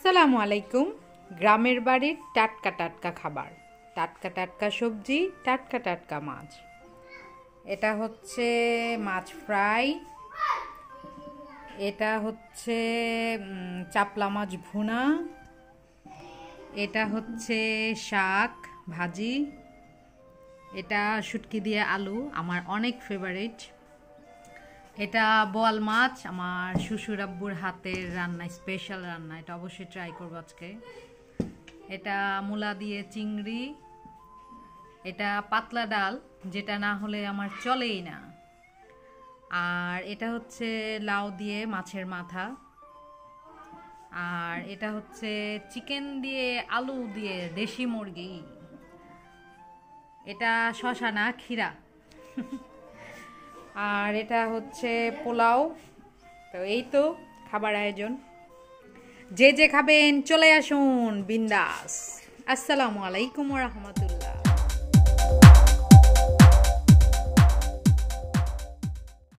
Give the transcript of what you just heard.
আসসালামু আলাইকুম। গ্রামের বাড়ির টাটকা টাটকা খাবার, টাটকা টাটকা সবজি, টাটকা টাটকা মাছ। এটা হচ্ছে মাছ ফ্রাই, এটা হচ্ছে চাপলা মাছ ভুনা, এটা হচ্ছে শাক ভাজি, এটা শুটকি দিয়ে আলু, আমার অনেক ফেভারিট। এটা বোয়াল মাছ, আমার শ্বশুর আব্বুর হাতের রান্না, স্পেশাল রান্না, এটা অবশ্যই ট্রাই করবো আজকে। এটা মূলা দিয়ে চিংড়ি, এটা পাতলা ডাল, যেটা না হলে আমার চলেই না। আর এটা হচ্ছে লাউ দিয়ে মাছের মাথা, আর এটা হচ্ছে চিকেন দিয়ে আলু দিয়ে দেশি মুরগি। এটা শশা না, ক্ষীরা। আর এটা হচ্ছে পোলাও। তো এই তো খাবার আয়োজন, যে যে খাবেন চলে আসুন বিন্দাস। আসসালামু আলাইকুম ওয়া রাহমাতুল্লাহ।